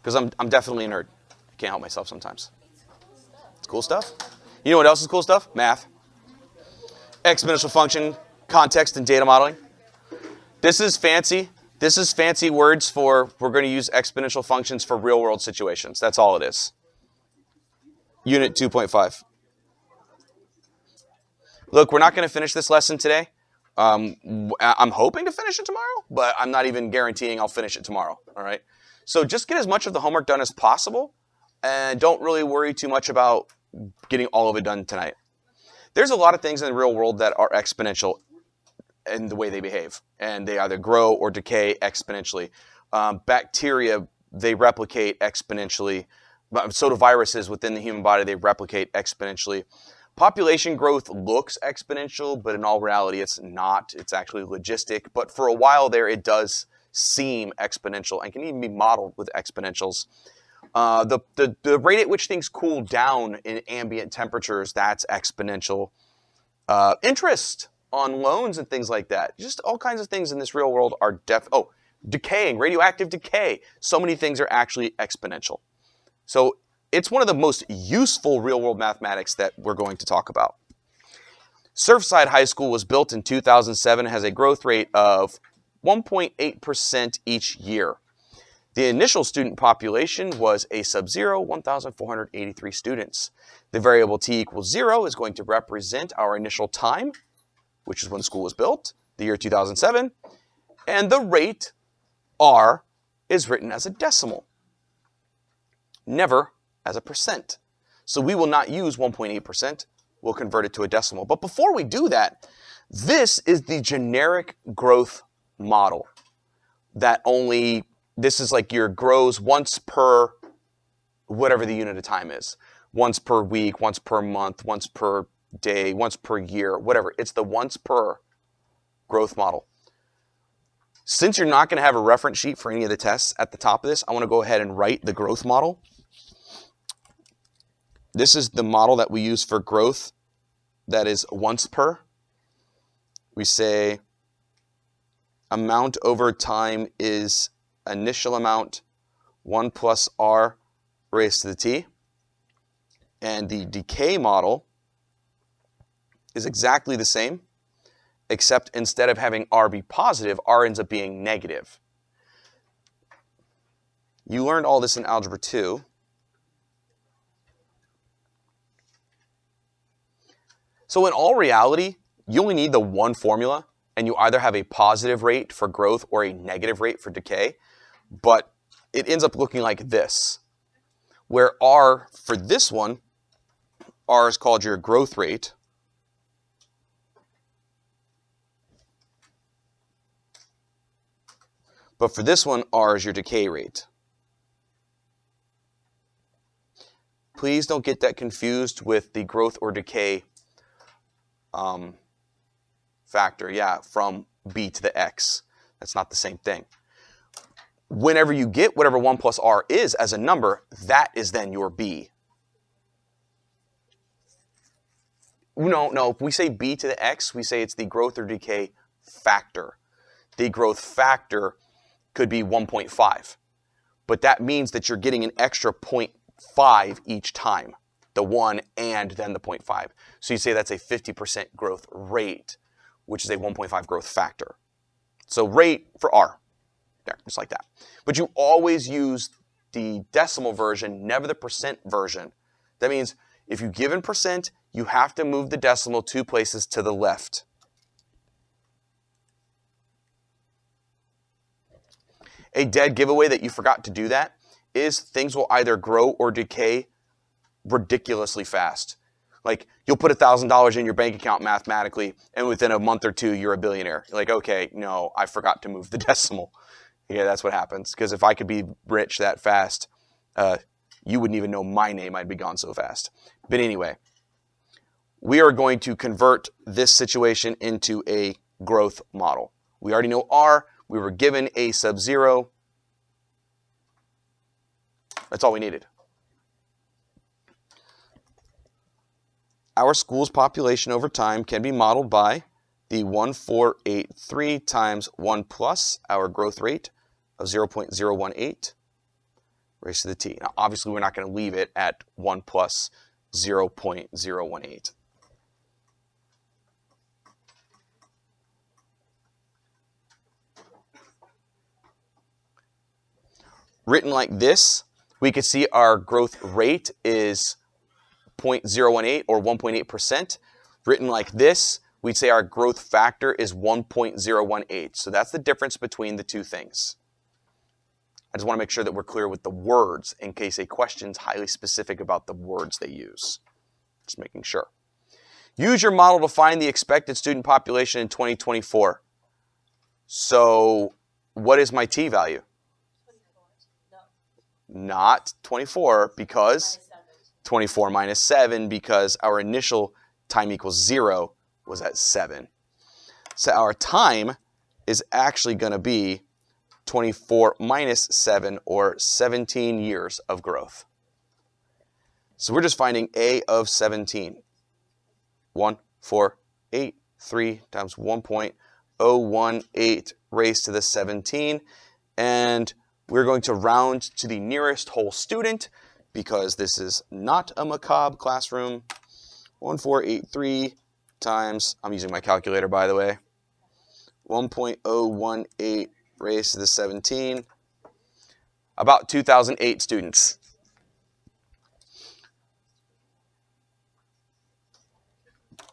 because I'm definitely a nerd. I can't help myself sometimes. It's cool stuff. You know what else is cool stuff? Math. Exponential function, context, and data modeling. This is fancy. This is fancy words for we're going to use exponential functions for real world situations. That's all it is. Unit 2.5. Look, we're not going to finish this lesson today. I'm hoping to finish it tomorrow, but I'm not even guaranteeing I'll finish it tomorrow. All right. So just get as much of the homework done as possible, and don't really worry too much about getting all of it done tonight. There's a lot of things in the real world that are exponential in the way they behave, and they either grow or decay exponentially. Bacteria, they replicate exponentially. So do viruses within the human body, they replicate exponentially. Population growth looks exponential, but in all reality, it's not. It's actually logistic. But for a while there, it does seem exponential and can even be modeled with exponentials. The rate at which things cool down in ambient temperatures, that's exponential. Interest on loans and things like that. Just all kinds of things in this real world are decaying, radioactive decay. So many things are actually exponential. So it's one of the most useful real-world mathematics that we're going to talk about. Surfside High School was built in 2007 and has a growth rate of 1.8% each year. The initial student population was a sub-zero 1,483 students. The variable t equals 0 is going to represent our initial time, which is when the school was built, the year 2007. And the rate, r, is written as a decimal, never as a percent. So we will not use 1.8%. We'll convert it to a decimal. But before we do that, this is the generic growth model this is like your grows once per whatever the unit of time is. Once per week, once per month, once per day, once per year, whatever. It's the once per growth model. Since you're not going to have a reference sheet for any of the tests at the top of this, I want to go ahead and write the growth model. This is the model that we use for growth that is once per. We say amount over time is initial amount 1 plus r raised to the t. And the decay model is exactly the same, except instead of having r be positive, r ends up being negative. You learned all this in Algebra 2. So in all reality, you only need the one formula, and you either have a positive rate for growth or a negative rate for decay, but it ends up looking like this, where r, for this one, r is called your growth rate, but for this one, r is your decay rate. Please don't get that confused with the growth or decay factor, from b to the x. That's not the same thing. Whenever you get whatever 1 plus r is as a number, that is then your b. No, if we say b to the x, we say it's the growth or decay factor. The growth factor could be 1.5, but that means that you're getting an extra 0.5 each time, the 1 and then the 0.5. So you say that's a 50% growth rate, which is a 1.5 growth factor. So rate for r, there, just like that. But you always use the decimal version, never the percent version. That means if you give in percent, you have to move the decimal 2 places to the left. A dead giveaway that you forgot to do that is things will either grow or decay ridiculously fast. Like, you'll put $1,000 in your bank account mathematically, and within a month or two, you're a billionaire. You're like, okay, no, I forgot to move the decimal. Yeah, that's what happens. Because if I could be rich that fast, you wouldn't even know my name. I'd be gone so fast. But anyway, we are going to convert this situation into a growth model. We already know R. We were given a sub-zero. That's all we needed. Our school's population over time can be modeled by the 1483 times 1 plus our growth rate of 0.018 raised to the t. Now, obviously, we're not going to leave it at 1 plus 0.018. Written like this, we could see our growth rate is 0.018 or 1.8%. Written like this, we'd say our growth factor is 1.018. So that's the difference between the two things. I just want to make sure that we're clear with the words in case a question's highly specific about the words they use. Just making sure. Use your model to find the expected student population in 2024. So what is my t value? Not 24 because 24 minus 7 because our initial time equals 0 was at 7. So our time is actually going to be 24 minus 7 or 17 years of growth. So we're just finding a of 17. 1,483 times 1.018 raised to the 17. And we're going to round to the nearest whole student because this is not a macabre classroom. 1,483 times, I'm using my calculator by the way, 1.018 raised to the 17, about 2,008 students.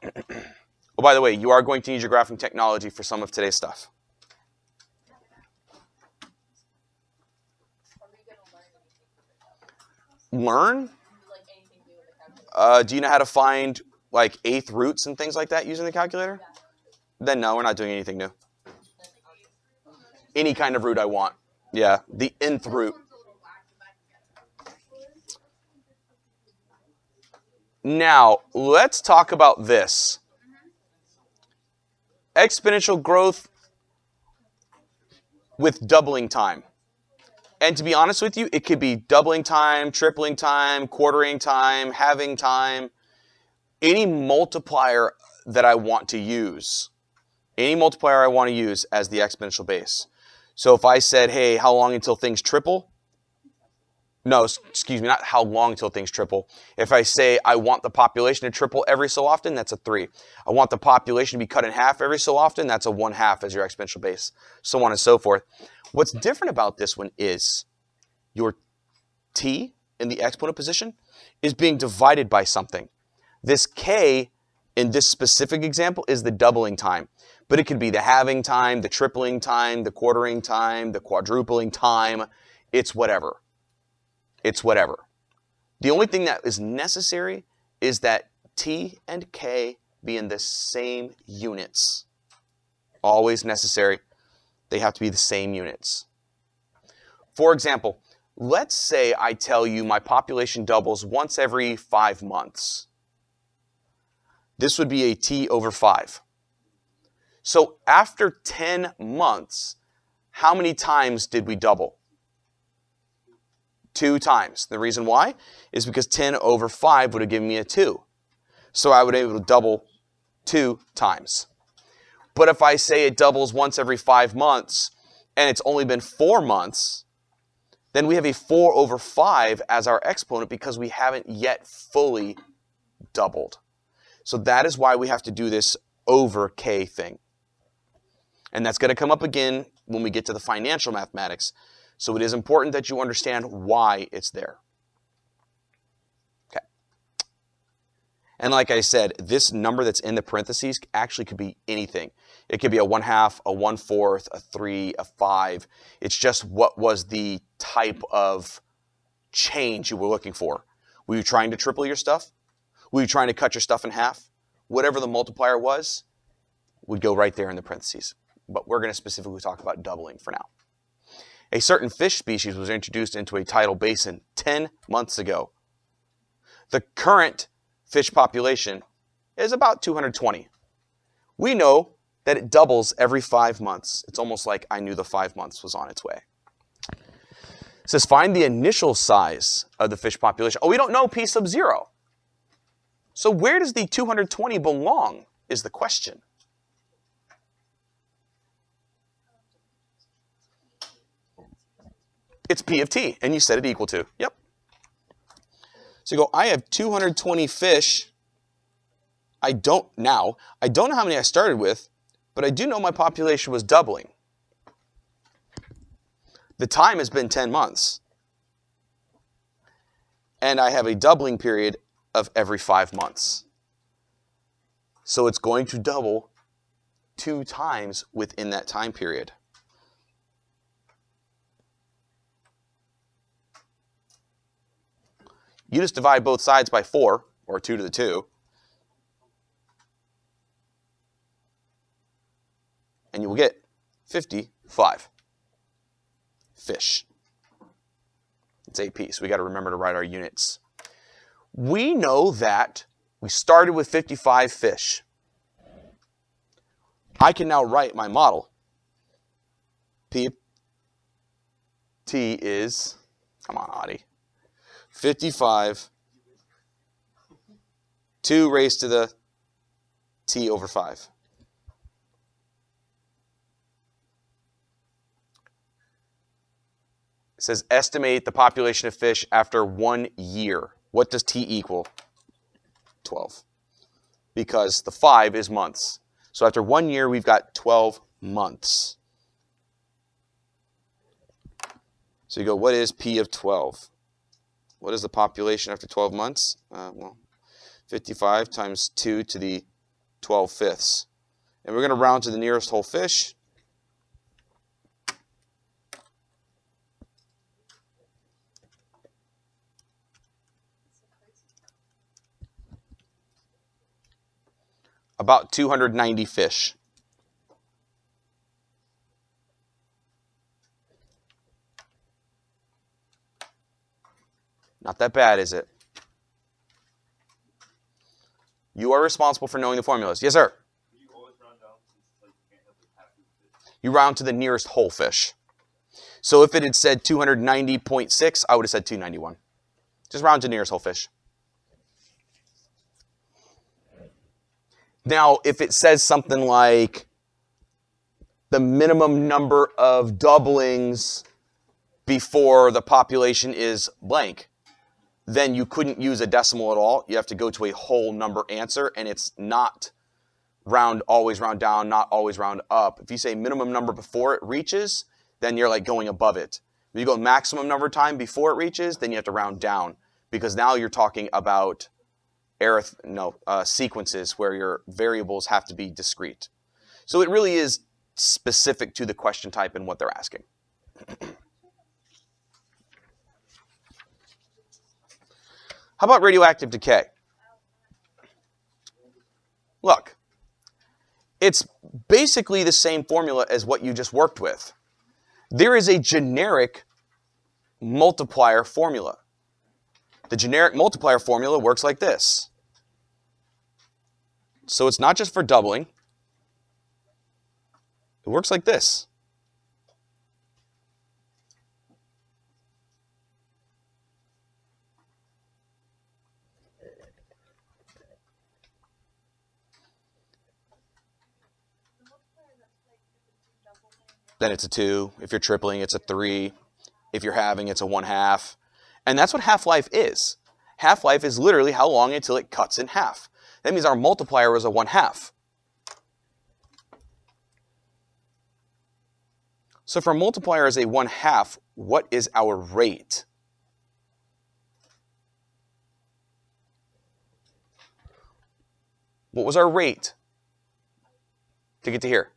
Oh, by the way, you are going to need your graphing technology for some of today's stuff. Learn? Do you know how to find like eighth roots and things like that using the calculator? Then no, we're not doing anything new. Any kind of root I want. Yeah, the nth root. Now, let's talk about this. Exponential growth with doubling time. And to be honest with you, it could be doubling time, tripling time, quartering time, halving time. Any multiplier that I want to use. Any multiplier I want to use as the exponential base. So if I said, hey, how long until things triple? No, excuse me, not how long until things triple. If I say I want the population to triple every so often, that's a 3. I want the population to be cut in half every so often, that's a 1/2 as your exponential base, so on and so forth. What's different about this one is your t in the exponent position is being divided by something. This k in this specific example is the doubling time, but it could be the halving time, the tripling time, the quartering time, the quadrupling time. It's whatever. It's whatever. The only thing that is necessary is that t and k be in the same units. Always necessary. They have to be the same units. For example, let's say I tell you my population doubles once every 5 months. This would be a t over 5. So after 10 months, how many times did we double? 2 times. The reason why is because 10 over 5 would have given me a 2. So I would be able to double 2 times. But if I say it doubles once every 5 months and it's only been 4 months, then we have a 4 over 5 as our exponent because we haven't yet fully doubled. So that is why we have to do this over k thing. And that's going to come up again when we get to the financial mathematics. So it is important that you understand why it's there. Okay. And like I said, this number that's in the parentheses actually could be anything. It could be a 1/2, a 1/4, a 3, a 5. It's just what was the type of change you were looking for. Were you trying to triple your stuff? Were you trying to cut your stuff in half? Whatever the multiplier was, would go right there in the parentheses. But we're going to specifically talk about doubling for now. A certain fish species was introduced into a tidal basin 10 months ago. The current fish population is about 220. We know that it doubles every 5 months. It's almost like I knew the 5 months was on its way. It says find the initial size of the fish population. Oh, we don't know p sub 0. So where does the 220 belong is the question. It's P of T, and you set it equal to. Yep. So you go, I have 220 fish. I don't know how many I started with, but I do know my population was doubling. The time has been 10 months. And I have a doubling period of every 5 months. So it's going to double 2 times within that time period. You just divide both sides by 4, or 2 to the 2. And you will get 55 fish. It's AP, so we got to remember to write our units. We know that we started with 55 fish. I can now write my model. P of T is, come on, Audie, 55, 2 raised to the T over 5. It says estimate the population of fish after 1 year. What does T equal? 12. Because the 5 is months. So after 1 year, we've got 12 months. So you go, what is P of 12? What is the population after 12 months? Well, 55 times 2 to the 12 fifths. And we're going to round to the nearest whole fish. About 290 fish. Not that bad, is it? You are responsible for knowing the formulas. Yes, sir? You always round down since you can't have the half of the fish. You round to the nearest whole fish. So if it had said 290.6, I would have said 291. Just round to nearest whole fish. Now, if it says something like the minimum number of doublings before the population is blank, then you couldn't use a decimal at all. You have to go to a whole number answer, and it's not always round down, not always round up. If you say minimum number before it reaches, then you're like going above it. If you go maximum number of time before it reaches, then you have to round down, because now you're talking about sequences where your variables have to be discrete. So it really is specific to the question type and what they're asking. How about radioactive decay? Look, it's basically the same formula as what you just worked with. There is a generic multiplier formula. The generic multiplier formula works like this. So it's not just for doubling. It works like this. Then it's a 2. If you're tripling, it's a 3. If you're halving, it's a 1/2. And that's what half-life is. Half-life is literally how long until it cuts in half. That means our multiplier is a 1/2. So if our multiplier is a 1/2, what is our rate? What was our rate to get to here?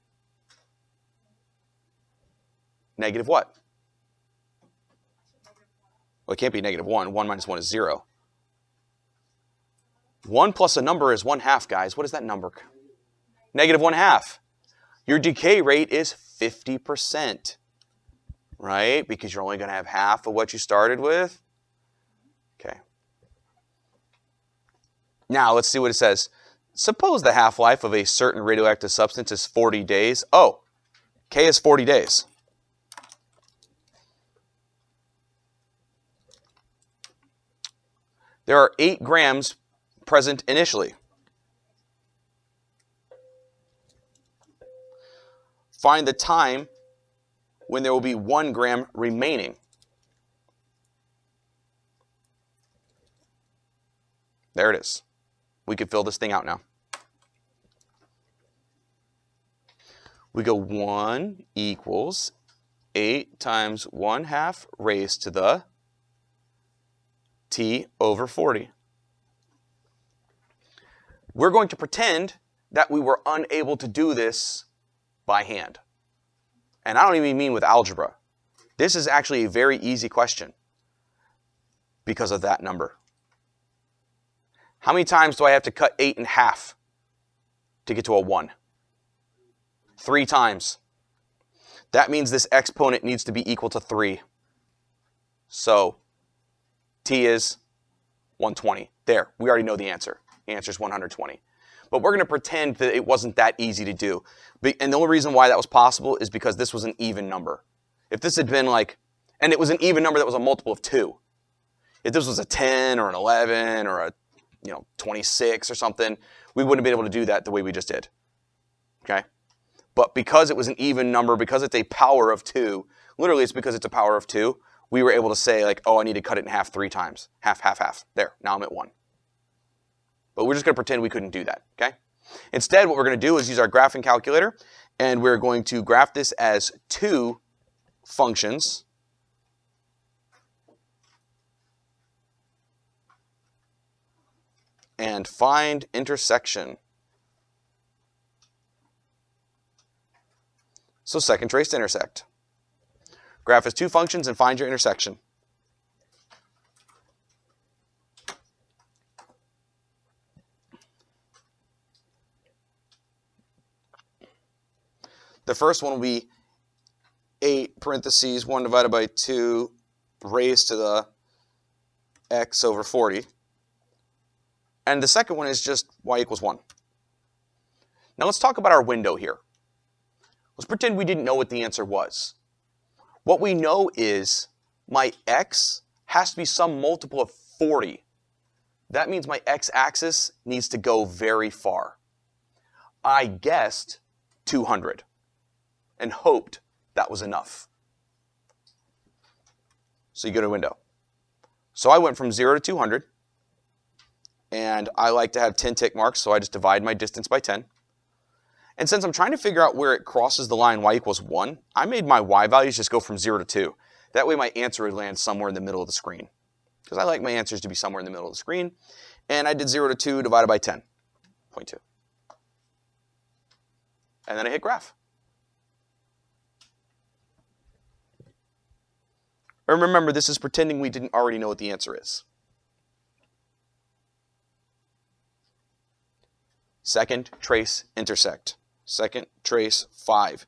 Negative what? Well, it can't be negative 1. 1 minus 1 is 0. 1 plus a number is 1/2, guys. What is that number? Negative 1/2. Your decay rate is 50%, right? Because you're only going to have half of what you started with. Okay. Now, let's see what it says. Suppose the half-life of a certain radioactive substance is 40 days. Oh, K is 40 days. There are 8 grams present initially. Find the time when there will be 1 gram remaining. There it is. We could fill this thing out now. We go 1 equals 8 times 1/2 raised to the t over 40. We're going to pretend that we were unable to do this by hand. And I don't even mean with algebra. This is actually a very easy question because of that number. How many times do I have to cut 8 in half to get to a 1? 3 times. That means this exponent needs to be equal to 3. So t is 120. There, we already know the answer. The answer is 120. But we're going to pretend that it wasn't that easy to do. And the only reason why that was possible is because this was an even number. If this had been like, and it was an even number that was a multiple of 2. If this was a 10 or an 11 or a 26 or something, we wouldn't have been able to do that the way we just did. Okay? But because it was an even number, because it's a power of 2, literally it's because it's a power of 2, we were able to say like, oh, I need to cut it in half 3 times. Half, half, half. There, now I'm at 1. But we're just going to pretend we couldn't do that, okay? Instead, what we're going to do is use our graphing calculator, and we're going to graph this as 2 functions. And find intersection. So second trace to intersect. Graph as 2 functions and find your intersection. The first one will be 8 parentheses 1 divided by 2 raised to the x over 40. And the second one is just y equals 1. Now let's talk about our window here. Let's pretend we didn't know what the answer was. What we know is my x has to be some multiple of 40. That means my x-axis needs to go very far. I guessed 200 and hoped that was enough. So you go to window. So I went from 0 to 200. And I like to have 10 tick marks, so I just divide my distance by 10. And since I'm trying to figure out where it crosses the line y equals 1, I made my y values just go from 0 to 2. That way my answer would land somewhere in the middle of the screen. Because I like my answers to be somewhere in the middle of the screen. And I did 0 to 2 divided by 10. 0.2. And then I hit graph. And remember, this is pretending we didn't already know what the answer is. Second trace intersect. Second trace 5.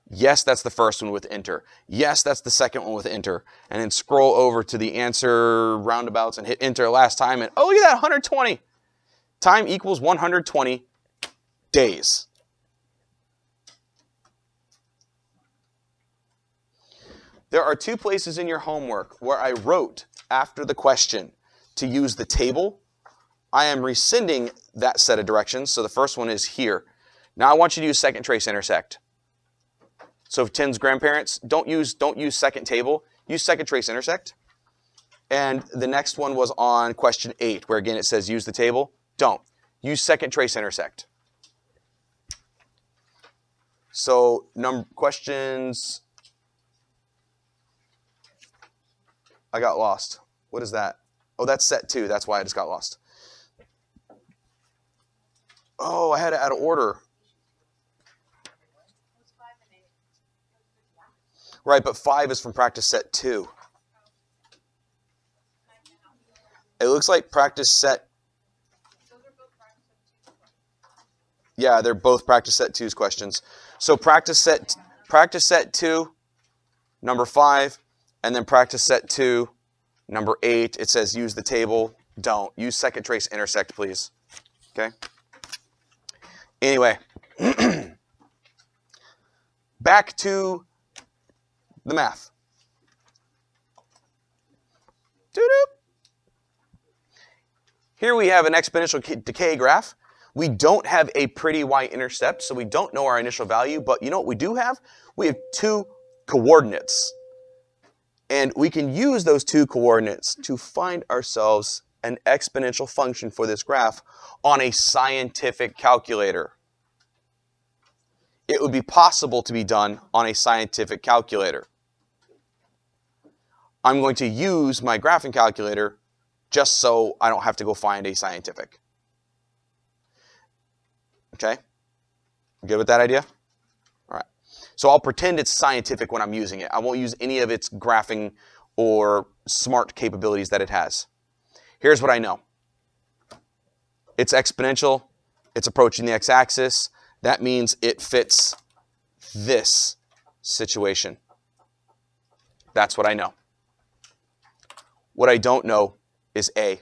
Yes, that's the first one with enter. Yes, that's the second one with enter. And then scroll over to the answer roundabouts and hit enter last time. And oh, look at that, 120. Time equals 120 days. There are 2 places in your homework where I wrote after the question to use the table. I am rescinding that set of directions, so the first one is here. Now I want you to use second trace intersect. So if 10's grandparents, don't use second table, use second trace intersect. And the next one was on question 8, where again it says use the table. Don't. Use second trace intersect. So questions, I got lost. What is that? Oh, that's set 2, that's why I just got lost. Oh, I had it out of order. Right, but 5 is from practice set 2. It looks like practice set. Yeah, they're both practice set 2's questions. So practice set 2, number 5, and then practice set 2, number 8. It says use the table. Don't. Use second trace intersect, please. Okay? Anyway, back to the math. Here we have an exponential decay graph. We don't have a pretty y-intercept, so we don't know our initial value, but you know what we do have? We have 2 coordinates. And we can use those 2 coordinates to find ourselves an exponential function for this graph on a scientific calculator. It would be possible to be done on a scientific calculator. I'm going to use my graphing calculator just so I don't have to go find a scientific. Okay? Good with that idea? All right. So I'll pretend it's scientific when I'm using it. I won't use any of its graphing or smart capabilities that it has. Here's what I know. It's exponential. It's approaching the x-axis. That means it fits this situation. That's what I know. What I don't know is A,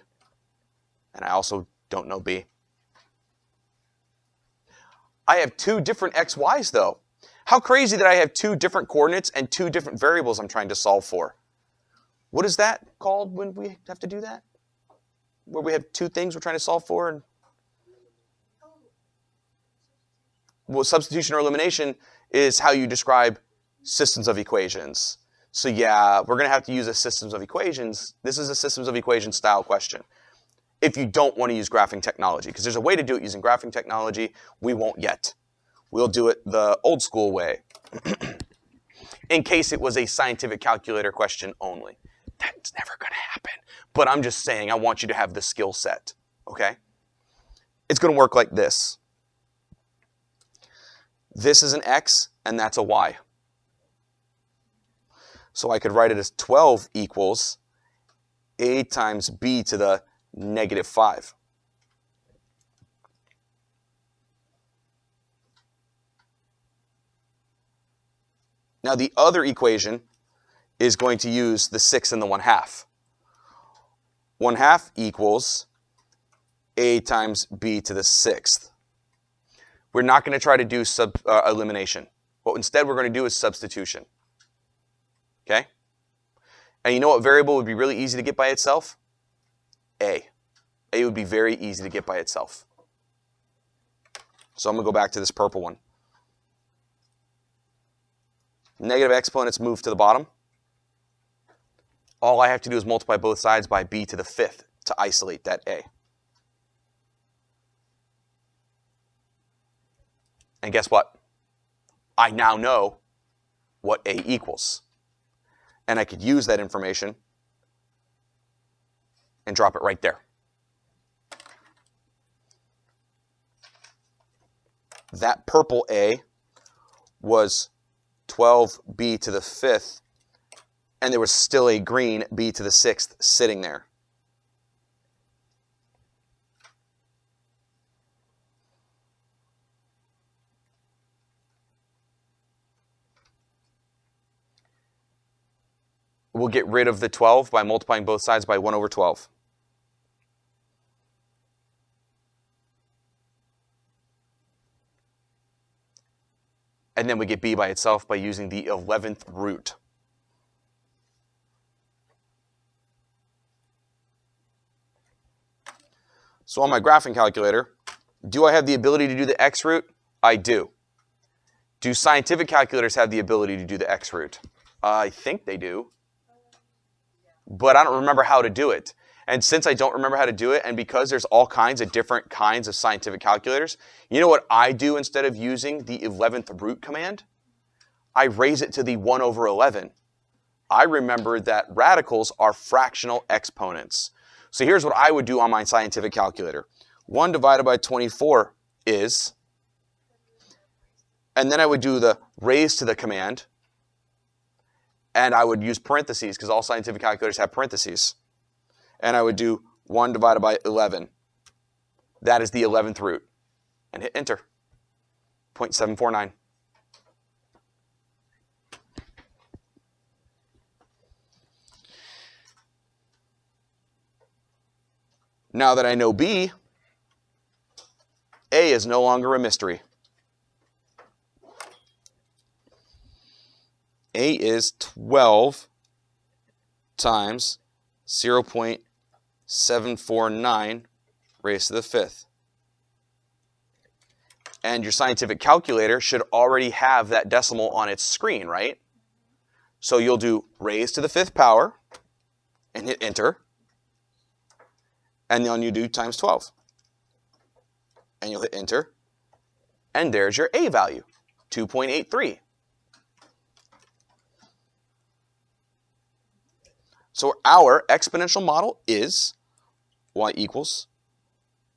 and I also don't know B. I have two different xy's though. How crazy that I have two different coordinates and two different variables I'm trying to solve for. What is that called when we have to do that? Where we have two things we're trying to solve for? And well, substitution or elimination is how you describe systems of equations. So yeah, we're going to have to use a systems of equations. This is a systems of equations style question. If you don't want to use graphing technology, because there's a way to do it using graphing technology, we won't yet. We'll do it the old school way. In case it was a scientific calculator question only. That's never going to happen. But I'm just saying I want you to have the skill set, okay? It's going to work like this. This is an x, and that's a y. So I could write it as 12 equals a times b to the negative 5. Now the other equation is going to use the 6 and the 1/2. 1/2 equals a times b to the 6th. We're not going to try to do elimination. What instead we're going to do is substitution. Okay? And you know what variable would be really easy to get by itself? A. A would be very easy to get by itself. So I'm going to go back to this purple one. Negative exponents move to the bottom. All I have to do is multiply both sides by b to the 5th to isolate that a. And guess what? I now know what a equals. And I could use that information and drop it right there. That purple a was 12b to the 5th, and there was still a green b to the 6th sitting there. We'll get rid of the 12 by multiplying both sides by 1 over 12. And then we get b by itself by using the 11th root. So on my graphing calculator, do I have the ability to do the x root? I do. Do scientific calculators have the ability to do the x root? I think they do. But I don't remember how to do it. And since I don't remember how to do it, and because there's all kinds of different kinds of scientific calculators, you know what I do instead of using the 11th root command? I raise it to the 1 over 11. I remember that radicals are fractional exponents. So here's what I would do on my scientific calculator. 1 divided by 24 is, and then I would do the raise to the command, and I would use parentheses because all scientific calculators have parentheses. And I would do 1 divided by 11. That is the 11th root. And hit enter. 0.749. Now that I know B, A is no longer a mystery. A is 12 times 0.749 raised to the 5th. And your scientific calculator should already have that decimal on its screen, right? So you'll do raised to the 5th power and hit enter. And then you do times 12. And you'll hit enter. And there's your A value, 2.83. So our exponential model is y equals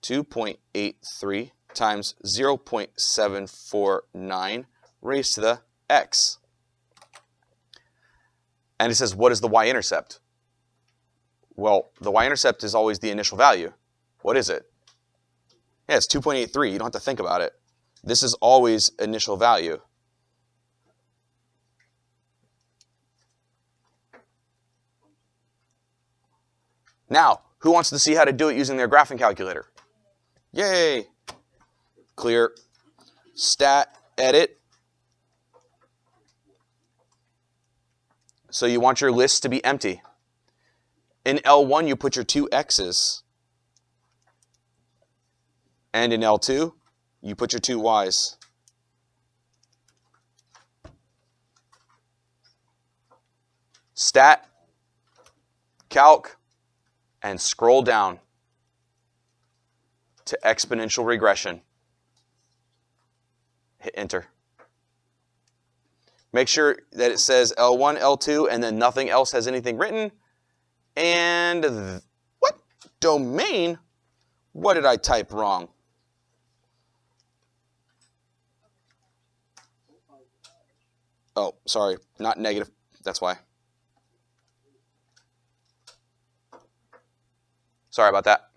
2.83 times 0.749 raised to the x. And it says, what is the y-intercept? Well, the y-intercept is always the initial value. What is it? Yeah, it's 2.83. You don't have to think about it. This is always initial value. Now, who wants to see how to do it using their graphing calculator? Yay! Clear. Stat, edit. So you want your list to be empty. In L1, you put your two x's. And in L2, you put your two y's. Stat, calc, and scroll down to exponential regression. Hit enter. Make sure that it says L1, L2, and then nothing else has anything written. And what? Domain? What did I type wrong? Oh, sorry, not negative. That's why. Sorry about that.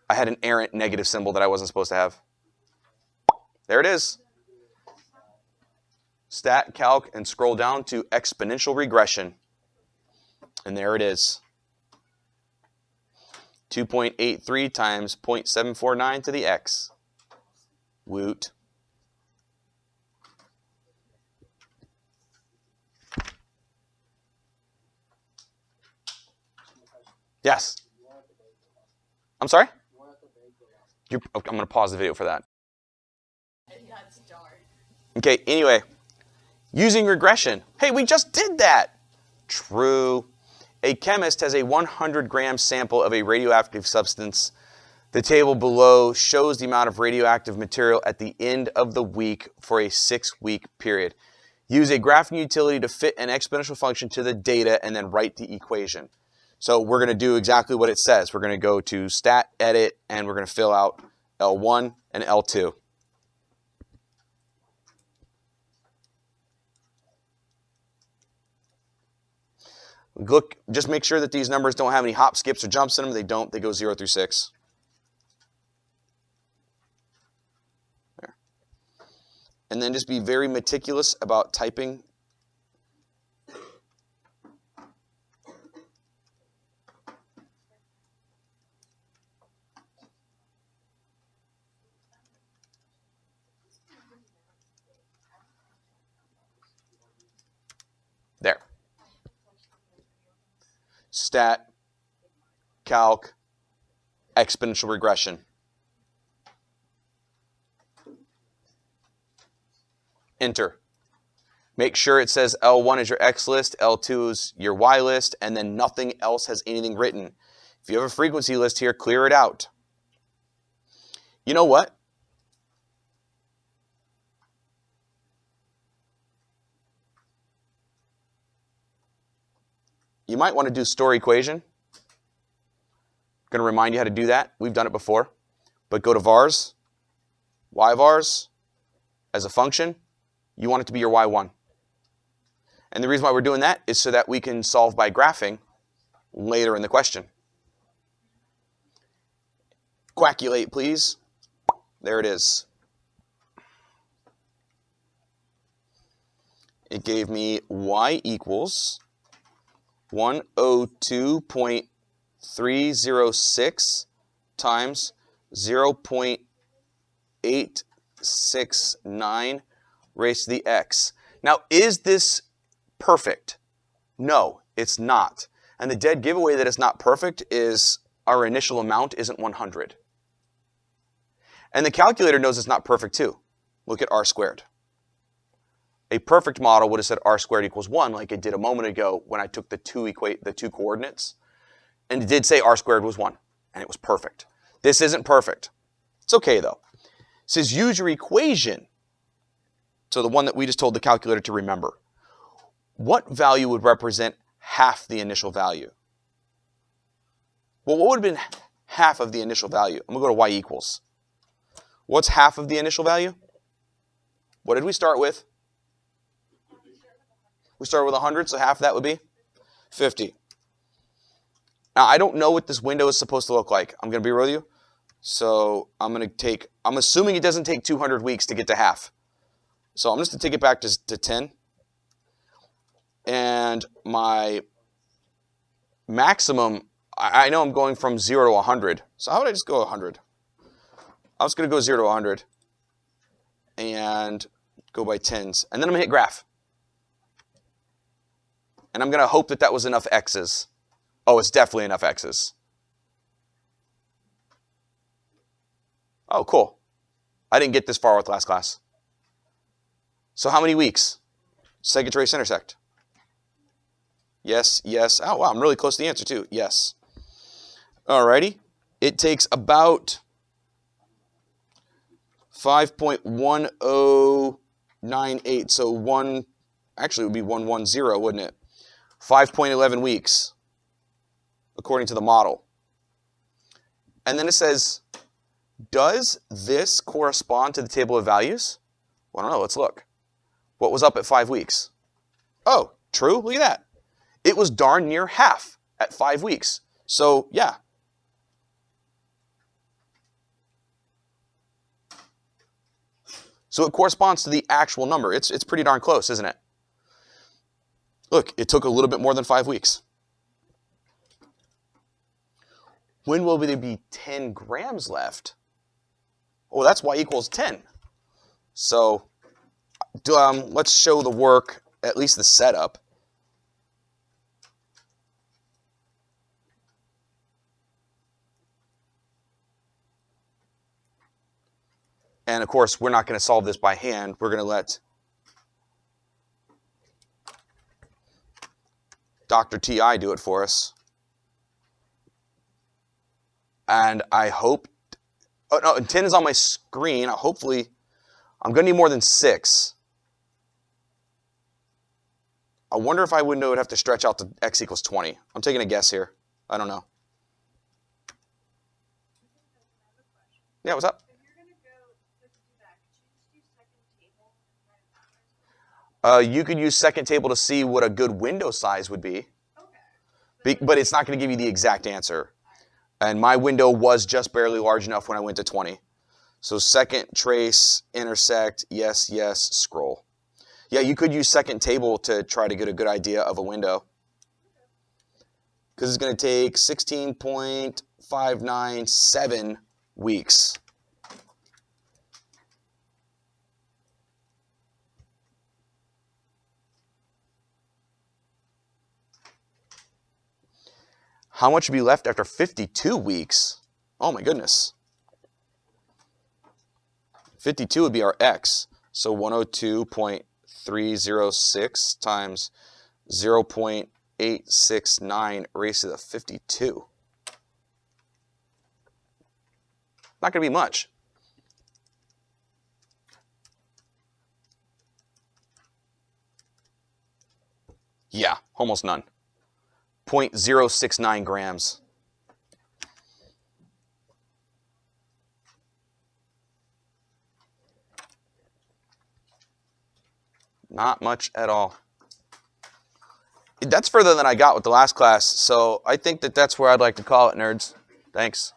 I had an errant negative symbol that I wasn't supposed to have. There it is. Stat, calc, and scroll down to exponential regression. And there it is. 2.83 times 0.749 to the x. Woot. Yes. I'm sorry? I'm going to pause the video for that. Okay, anyway. Using regression. Hey, we just did that. True. A chemist has a 100-gram sample of a radioactive substance. The table below shows the amount of radioactive material at the end of the week for a 6-week period. Use a graphing utility to fit an exponential function to the data and then write the equation. So we're going to do exactly what it says. We're going to go to stat, edit, and we're going to fill out L1 and L2. Look, just make sure that these numbers don't have any hop, skips, or jumps in them. They don't. They go 0 through 6. There. And then just be very meticulous about typing. There. Stat, calc, exponential regression. Enter. Make sure it says L1 is your X list, L2 is your Y list, and then nothing else has anything written. If you have a frequency list here, clear it out. You know what? You might want to do store equation. I'm going to remind you how to do that. We've done it before. But go to vars, y vars, as a function. You want it to be your y1. And the reason why we're doing that is so that we can solve by graphing later in the question. Calculate, please. There it is. It gave me y equals 102.306 times 0.869 raised to the x. Now, is this perfect? No, it's not. And the dead giveaway that it's not perfect is our initial amount isn't 100. And the calculator knows it's not perfect too. Look at r squared. A perfect model would have said r squared equals 1 like it did a moment ago when I took the two coordinates. And it did say r squared was 1, and it was perfect. This isn't perfect. It's okay, though. It says use your equation. So the one that we just told the calculator to remember. What value would represent half the initial value? Well, what would have been half of the initial value? I'm going to go to y equals. What's half of the initial value? What did we start with? We started with 100, so half of that would be 50. Now, I don't know what this window is supposed to look like. I'm going to be real with you. So I'm assuming it doesn't take 200 weeks to get to half. So I'm just going to take it back to 10. And my maximum, I know I'm going from 0 to 100. So how would I just go 100? I'm just going to go 0 to 100 and go by tens. And then I'm going to hit graph. And I'm going to hope that that was enough x's. Oh, it's definitely enough x's. Oh, cool. I didn't get this far with last class. So how many weeks? Second trace intersect. Yes, yes. Oh, wow, I'm really close to the answer, too. Yes. Alrighty. It takes about 5.1098. So actually it would be 110, wouldn't it? 5.11 weeks, according to the model. And then it says, does this correspond to the table of values? Well, I don't know. Let's look. What was up at 5 weeks? Oh, true. Look at that. It was darn near half at 5 weeks. So, yeah. So it corresponds to the actual number. It's pretty darn close, isn't it? Look, it took a little bit more than 5 weeks. When will there be 10 grams left? Oh, that's y equals 10. So let's show the work, at least the setup. And of course, we're not going to solve this by hand. We're going to let Dr. T.I. do it for us. And I hope, oh no, 10 is on my screen. Hopefully, I'm going to need more than 6. I wonder if I would have to stretch out to x equals 20. I'm taking a guess here. I don't know. Yeah, what's up? You could use second table to see what a good window size would be. Okay. But it's not going to give you the exact answer. And my window was just barely large enough when I went to 20. So second trace, intersect, yes, yes, scroll. Yeah, you could use second table to try to get a good idea of a window. Because it's going to take 16.597 weeks. How much would be left after 52 weeks? Oh my goodness. 52 would be our x. So 102.306 times 0.869 raised to the 52. Not going to be much. Yeah, almost none. 0.069 grams. Not much at all. That's further than I got with the last class, so I think that's where I'd like to call it, nerds. Thanks.